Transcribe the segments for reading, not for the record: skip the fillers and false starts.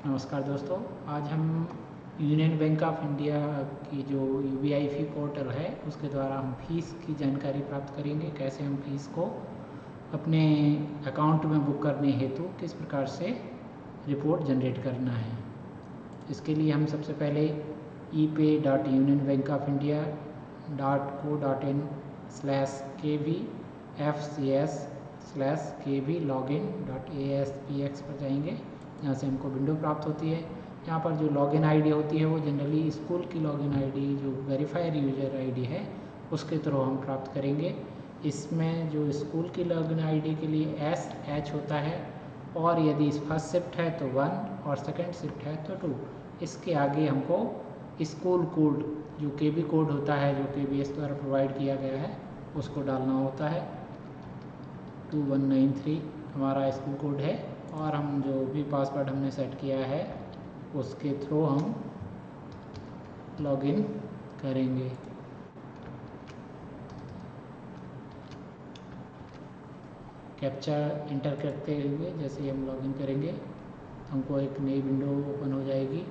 नमस्कार दोस्तों, आज हम यूनियन बैंक ऑफ इंडिया की जो यूबीआई फ़ी पोर्टल है उसके द्वारा हम फीस की जानकारी प्राप्त करेंगे। कैसे हम फीस को अपने अकाउंट में बुक करने हेतु किस प्रकार से रिपोर्ट जनरेट करना है। इसके लिए हम सबसे पहले epay.unionbankofindia.co.in/kbfcs/kblogin.aspx पर जाएंगे। यहाँ से हमको विंडो प्राप्त होती है। यहाँ पर जो लॉगिन आईडी होती है वो जनरली स्कूल की लॉगिन आईडी जो वेरीफाइड यूजर आईडी है उसके थ्रू हम प्राप्त करेंगे। इसमें जो स्कूल की लॉगिन आईडी के लिए SH होता है और यदि फर्स्ट शिफ्ट है तो 1 और सेकंड शिफ्ट है तो 2। इसके आगे हमको स्कूल कोड जो KB कोड होता है जो KBS द्वारा प्रोवाइड किया गया है उसको डालना होता है। 2193 हमारा स्कूल कोड है और हम जो भी पासवर्ड हमने सेट किया है उसके थ्रू हम लॉगिन करेंगे। कैप्चा इंटर करते हुए जैसे ही हम लॉगिन करेंगे हमको एक नई विंडो ओपन हो जाएगी।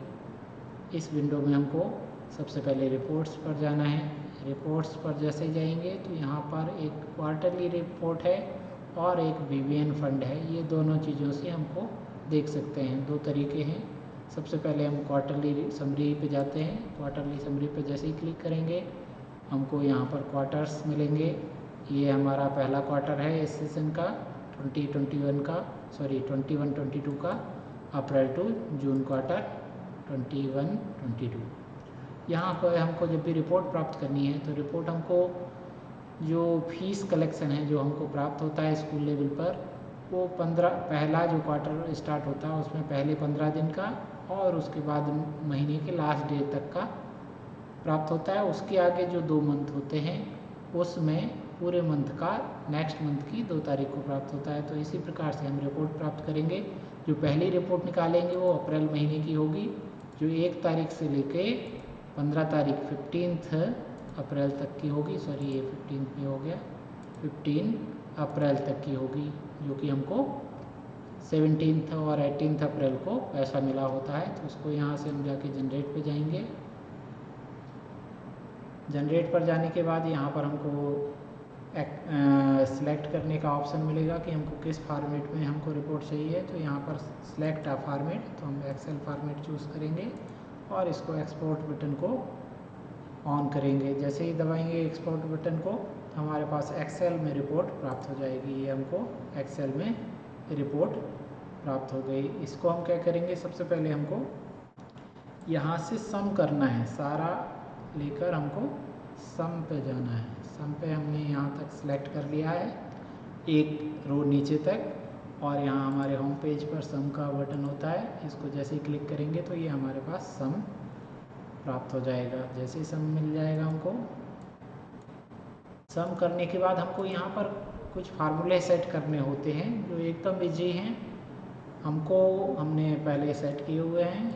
इस विंडो में हमको सबसे पहले रिपोर्ट्स पर जाना है। रिपोर्ट्स पर जैसे ही जाएंगे तो यहाँ पर एक क्वार्टरली रिपोर्ट है और एक BVN फंड है। ये दोनों चीज़ों से हमको देख सकते हैं। दो तरीके हैं। सबसे पहले हम क्वार्टरली समरी पे जाते हैं। क्वार्टरली समरी पे जैसे ही क्लिक करेंगे हमको यहाँ पर क्वार्टर्स मिलेंगे। ये हमारा पहला क्वार्टर है इस सेशन का 21-22 का अप्रैल टू जून क्वार्टर 21-22। यहाँ पर हमको जब भी रिपोर्ट प्राप्त करनी है तो रिपोर्ट हमको जो फीस कलेक्शन है जो हमको प्राप्त होता है स्कूल लेवल पर वो पहला जो क्वार्टर स्टार्ट होता है उसमें पहले 15 दिन का और उसके बाद महीने के लास्ट डे तक का प्राप्त होता है। उसके आगे जो 2 मंथ होते हैं उसमें पूरे मंथ का नेक्स्ट मंथ की 2 तारीख को प्राप्त होता है। तो इसी प्रकार से हम रिपोर्ट प्राप्त करेंगे। जो पहली रिपोर्ट निकालेंगे वो अप्रैल महीने की होगी जो 1 तारीख से लेके 15 तारीख 15 अप्रैल तक की होगी। सॉरी ये 15 में हो गया, 15 अप्रैल तक की होगी जो कि हमको 17 और 18 अप्रैल को पैसा मिला होता है। तो उसको यहाँ से हम जाके जनरेट पे जाएंगे। जनरेट पर जाने के बाद यहाँ पर हमको सिलेक्ट करने का ऑप्शन मिलेगा कि हमको किस फॉर्मेट में हमको रिपोर्ट चाहिए। तो यहाँ पर सिलेक्ट अ फॉर्मेट, तो हम एक्सेल फॉर्मेट चूज़ करेंगे और इसको एक्सपोर्ट बटन को ऑन करेंगे। जैसे ही दबाएंगे एक्सपोर्ट बटन को हमारे पास एक्सेल में रिपोर्ट प्राप्त हो जाएगी। ये हमको एक्सेल में रिपोर्ट प्राप्त हो गई। इसको हम क्या करेंगे, सबसे पहले हमको यहाँ से सम करना है। सारा लेकर हमको सम पे जाना है। सम पे हमने यहाँ तक सिलेक्ट कर लिया है, एक रो नीचे तक। और यहाँ हमारे होम पेज पर सम का बटन होता है, इसको जैसे ही क्लिक करेंगे तो ये हमारे पास सम प्राप्त हो जाएगा। जैसे ही सम मिल जाएगा हमको, सम करने के बाद हमको यहाँ पर कुछ फार्मूले सेट करने होते हैं जो एकदम ईजी हैं। हमने पहले सेट किए हुए हैं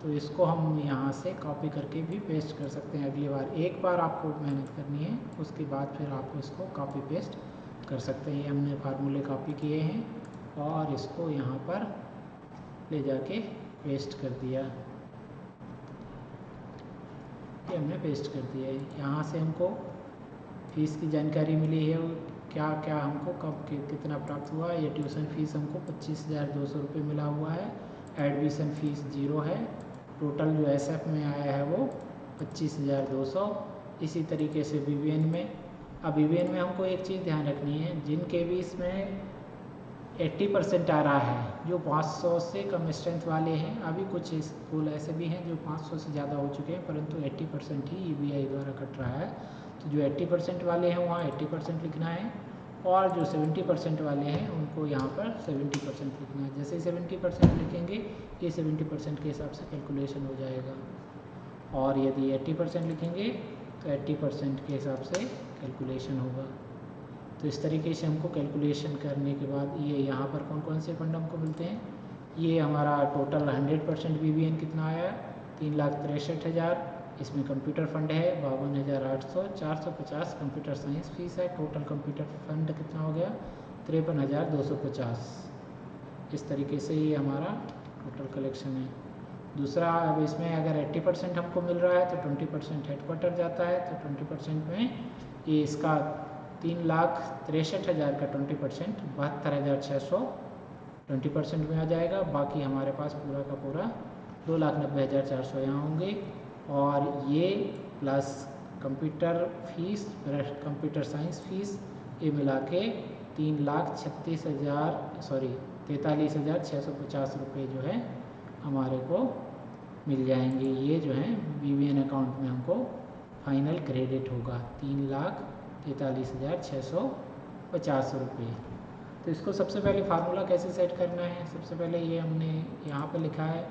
तो इसको हम यहाँ से कॉपी करके भी पेस्ट कर सकते हैं। अगली बार एक बार आपको मेहनत करनी है, उसके बाद फिर आप इसको कॉपी पेस्ट कर सकते हैं। हमने फार्मूले कॉपी किए हैं और इसको यहाँ पर ले जाके पेस्ट कर दिया। ये हमने पेस्ट कर दिया है। यहाँ से हमको फीस की जानकारी मिली है, क्या क्या हमको कब कितना प्राप्त हुआ। ये ट्यूशन फीस हमको 25,200 रुपये मिला हुआ है। एडमिशन फ़ीस 0 है। टोटल जो SF में आया है वो 25,200। इसी तरीके से BVN में, अब BVN में हमको एक चीज़ ध्यान रखनी है, जिनके भी इसमें 80% आ रहा है, जो 500 से कम स्ट्रेंथ वाले हैं। अभी कुछ स्कूल ऐसे भी हैं जो 500 से ज़्यादा हो चुके हैं परंतु 80% ही UBI द्वारा कट रहा है। तो जो 80% वाले हैं वहाँ 80% लिखना है और जो 70% वाले हैं उनको यहाँ पर 70% लिखना है। जैसे ही 70% लिखेंगे ये 70% के हिसाब से कैलकुलेशन हो जाएगा और यदि 80% लिखेंगे तो 80% के हिसाब से कैलकुलेशन होगा। तो इस तरीके से हमको कैलकुलेशन करने के बाद ये यहाँ पर कौन कौन से फंड हमको मिलते हैं। ये हमारा टोटल 100% BVN कितना आया, 3,63,000। इसमें कंप्यूटर फंड है 52,800। 450 कंप्यूटर साइंस फीस है। टोटल कंप्यूटर फंड कितना हो गया, 53,250। इस तरीके से ये हमारा टोटल कलेक्शन है। दूसरा, अब इसमें अगर 80% हमको मिल रहा है तो 20% हेडक्वार्टर जाता है, तो 20% में ये इसका 3,63,000 का 20% 72,600 20% में आ जाएगा। बाकी हमारे पास पूरा का पूरा 2,90,400 यहाँ होंगे। और ये plus computer fees, computer science fees, ये मिला के 43,650 रुपये जो है हमारे को मिल जाएंगे। ये जो है BVN अकाउंट में हमको फाइनल क्रेडिट होगा 3,43,650 रुपये। तो इसको सबसे पहले फार्मूला कैसे सेट करना है, सबसे पहले ये हमने यहाँ पर लिखा है,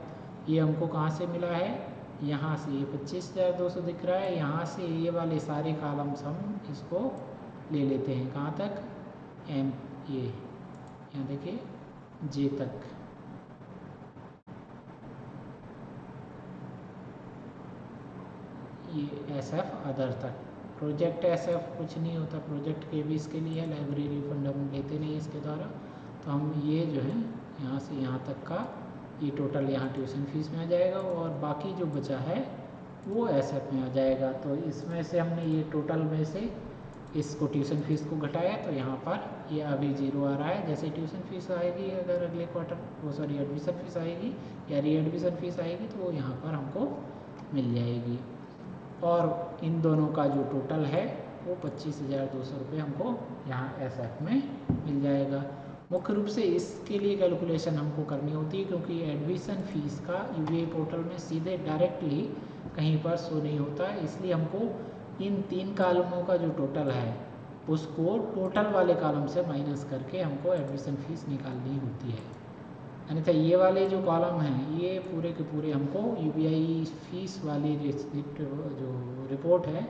ये हमको कहाँ से मिला है, यहाँ से ये 25,200 दिख रहा है, यहाँ से ये वाले सारे कॉलम्स हम इसको ले लेते हैं कहाँ तक, ये यहाँ देखिए J तक। ये SF अदर तक, प्रोजेक्ट SF कुछ नहीं होता, प्रोजेक्ट के भी इसके लिए लाइब्रेरी फंड हम लेते नहीं इसके द्वारा। तो हम ये जो है यहाँ से यहाँ तक का ये टोटल यहाँ ट्यूशन फीस में आ जाएगा, और बाकी जो बचा है वो SF में आ जाएगा। तो इसमें से हमने ये टोटल में से इसको ट्यूशन फीस को घटाया, तो यहाँ पर ये अभी 0 आ रहा है। जैसे ट्यूशन फीस आएगी अगर अगले क्वार्टर, एडमिशन फीस आएगी या री एडमिशन फीस आएगी, तो वो यहाँ पर हमको मिल जाएगी। और इन दोनों का जो टोटल है वो 25,200 रुपये हमको यहाँ SF में मिल जाएगा। मुख्य रूप से इसके लिए कैलकुलेशन हमको करनी होती है, क्योंकि एडमिशन फ़ीस का UBI पोर्टल में सीधे डायरेक्टली कहीं पर शो नहीं होता है, इसलिए हमको इन 3 कॉलमों का जो टोटल है उसको टोटल वाले कॉलम से माइनस करके हमको एडमिशन फ़ीस निकालनी होती है। अन्यथा ये वाले जो कॉलम हैं ये पूरे के पूरे हमको UBI फीस वाली रिसिप्ट जो रिपोर्ट है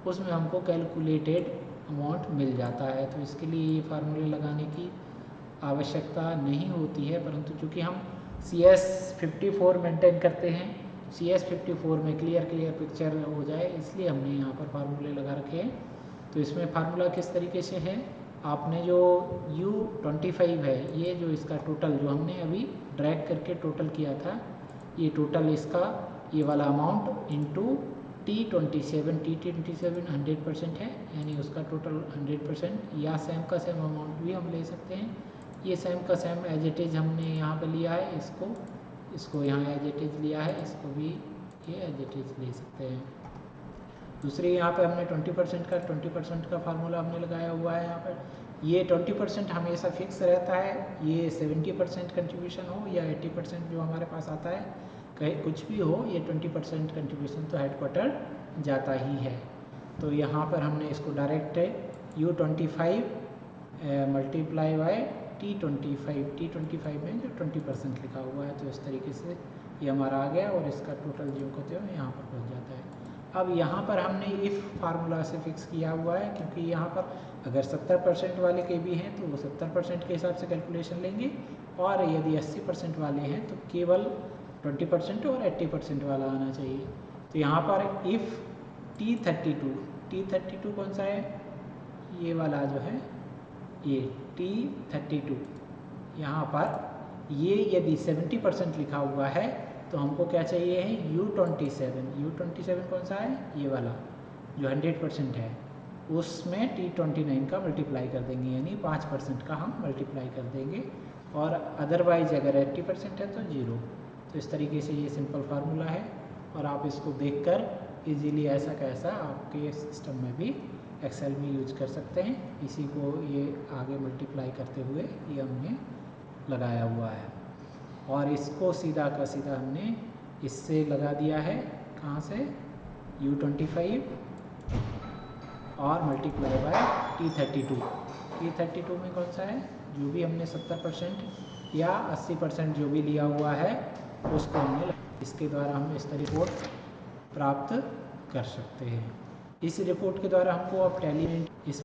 उसमें हमको कैलकुलेटेड अमाउंट मिल जाता है। तो इसके लिए ये फार्मूले लगाने की आवश्यकता नहीं होती है, परंतु चूँकि हम CS 54 मेंटेन करते हैं, CS 54 में क्लियर पिक्चर हो जाए इसलिए हमने यहाँ पर फार्मूले लगा रखे हैं। तो इसमें फार्मूला किस तरीके से है, आपने जो U25 है, ये जो इसका टोटल जो हमने अभी ड्रैग करके टोटल किया था, ये टोटल इसका ये वाला अमाउंट इंटू T27 100% है, यानी उसका टोटल 100%, या सेम का सेम अमाउंट भी हम ले सकते हैं। ये सेम का सेम एज इट इज़ हमने यहाँ पर लिया है, इसको यहाँ एज इट इज़ लिया है, इसको भी ये एज इट इज़ ले सकते हैं। दूसरी यहाँ पे हमने 20% का फार्मूला हमने लगाया हुआ है। यहाँ पर ये 20% हमेशा फिक्स रहता है, ये 70% कंट्रीब्यूशन हो या 80% जो हमारे पास आता है, कहीं कुछ भी हो, ये 20% कंट्रीब्यूशन तो हेडक्वार्टर जाता ही है। तो यहाँ पर हमने इसको direct U25 multiply by T25 में जो 20% लिखा हुआ है, तो इस तरीके से ये हमारा आ गया और इसका टोटल जो को तो यहाँ पर पहुँच जाता है। अब यहाँ पर हमने इफ़ फार्मूला से फिक्स किया हुआ है, क्योंकि यहाँ पर अगर 70% वाले के भी हैं तो वो 70% के हिसाब से कैलकुलेशन लेंगे, और यदि 80% वाले हैं तो केवल 20% और 80% वाला आना चाहिए। तो यहाँ पर इफ़ T32 कौन सा है, ये वाला जो है, ये T32, यहाँ पर ये यदि 70% लिखा हुआ है तो हमको क्या चाहिए है, U27 कौन सा है, ये वाला जो 100% है, उसमें T29 का मल्टीप्लाई कर देंगे, यानी 5% का हम मल्टीप्लाई कर देंगे, और अदरवाइज अगर 80% है तो 0। तो इस तरीके से ये सिंपल फार्मूला है, और आप इसको देखकर इजीली ऐसा कैसा आपके सिस्टम में भी एक्सेल में यूज कर सकते हैं। इसी को ये आगे मल्टीप्लाई करते हुए ये हमने लगाया हुआ है, और इसको सीधा का सीधा हमने इससे लगा दिया है, कहाँ से, U25 और मल्टीप्लाई बाय T32 में कौन सा है, जो भी हमने 70% या 80% जो भी लिया हुआ है उसको हमने, इसके द्वारा हम इस तरह रिपोर्ट प्राप्त कर सकते हैं। इस रिपोर्ट के द्वारा हमको अब टैली इस